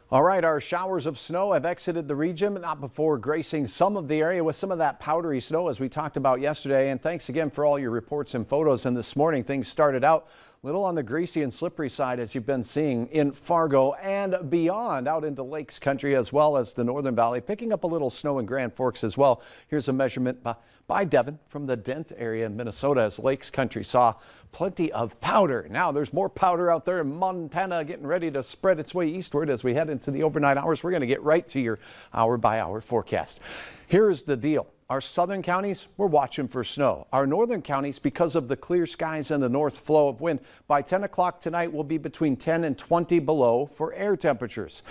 All right, our showers of snow have exited the region, but not before gracing some of the area with some of that powdery snow as we talked about yesterday. And thanks again for all your reports and photos. And this morning things started out a little on the greasy and slippery side, as you've been seeing in Fargo and beyond, out into Lakes Country as well as the Northern Valley, picking up a little snow in Grand Forks as well. Here's a measurement by Devin from the Dent area in Minnesota as Lakes Country saw plenty of powder. Now there's more powder out there in Montana getting ready to spread its way eastward as we head into the overnight hours. We're going to get right to your hour-by-hour forecast. Here's the deal. Our southern counties, we're watching for snow. Our northern counties, because of the clear skies and the north flow of wind, by 10 o'clock tonight will be between 10 and 20 below for air temperatures.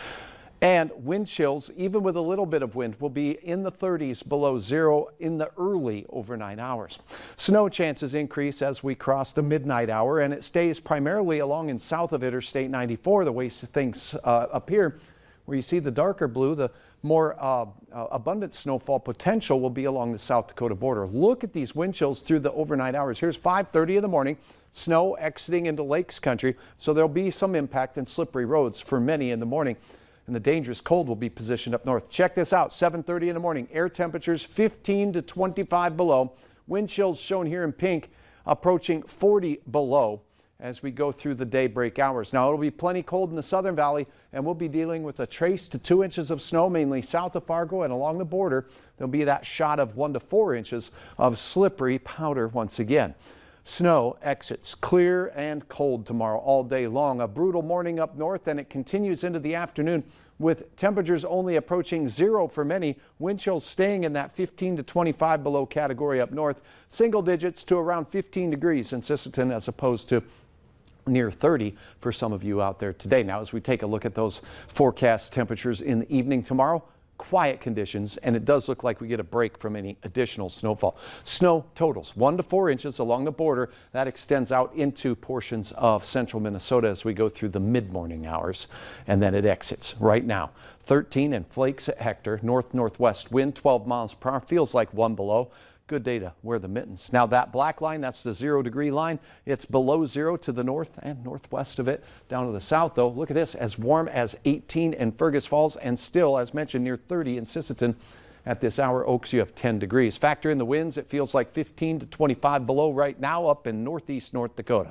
And wind chills, even with a little bit of wind, will be in the 30s below zero in the early overnight hours. Snow chances increase as we cross the midnight hour, and it stays primarily along and south of Interstate 94, the way things appear. Where you see the darker blue, the more abundant snowfall potential will be along the South Dakota border. Look at these wind chills through the overnight hours. Here's 5:30 in the morning, snow exiting into Lakes Country, so there'll be some impact and slippery roads for many in the morning. And the dangerous cold will be positioned up north. Check this out, 7:30 in the morning, air temperatures 15 to 25 below. Wind chills shown here in pink approaching 40 below as we go through the daybreak hours. Now it'll be plenty cold in the Southern Valley, and we'll be dealing with a trace to 2 inches of snow, mainly south of Fargo and along the border. There'll be that shot of 1 to 4 inches of slippery powder once again. Snow exits clear and cold tomorrow all day long. A brutal morning up north, and it continues into the afternoon with temperatures only approaching zero for many. Wind chills staying in that 15 to 25 below category up north. Single digits to around 15 degrees in Sisseton as opposed to near 30 for some of you out there today. Now, as we take a look at those forecast temperatures in the evening tomorrow, quiet conditions, and it does look like we get a break from any additional snowfall. Snow totals 1 to 4 inches along the border. That extends out into portions of central Minnesota as we go through the mid-morning hours, and then it exits right now. 13 and flakes at Hector, north-northwest wind 12 miles per hour, feels like 1 below. Good day to wear the mittens. Now that black line, that's the 0 degree line. It's below zero to the north and northwest of it. Down to the south, though, look at this, as warm as 18 in Fergus Falls and still, as mentioned, near 30 in Sisseton. At this hour, Oaks, you have 10 degrees. Factor in the winds, it feels like 15 to 25 below right now up in northeast North Dakota.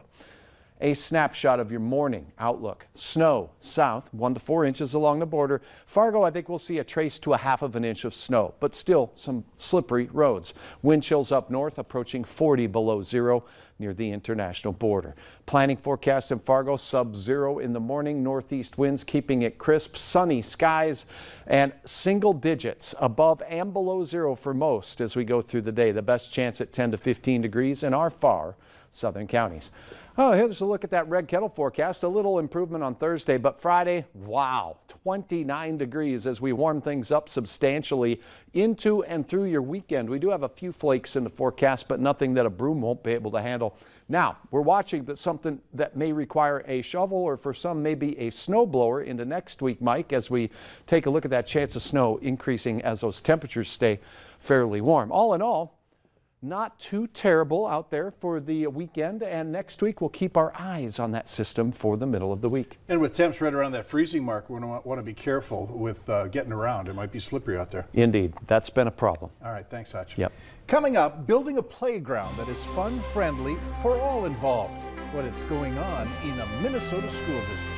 A snapshot of your morning outlook. Snow south, 1 to 4 inches along the border. Fargo, I think we'll see a trace to a half of an inch of snow, but still some slippery roads. Wind chills up north approaching 40 below zero near the international border. Planning forecast in Fargo, sub-zero in the morning. Northeast winds keeping it crisp. Sunny skies and single digits above and below zero for most as we go through the day. The best chance at 10 to 15 degrees in our far southern counties. Oh, here's a look at that Red Kettle forecast. A little improvement on Thursday, but Friday, wow, 29 degrees as we warm things up substantially into and through your weekend. We do have a few flakes in the forecast, but nothing that a broom won't be able to handle. Now, we're watching that something that may require a shovel or for some maybe a snow blower into next week, Mike, as we take a look at that chance of snow increasing as those temperatures stay fairly warm. All in all, not too terrible out there for the weekend, and next week we'll keep our eyes on that system for the middle of the week. And with temps right around that freezing mark, we're going to want to be careful with getting around. It might be slippery out there. Indeed. That's been a problem. All right. Thanks, Hutch. Yep. Coming up, building a playground that is fun-friendly for all involved. What's going on in a Minnesota school district.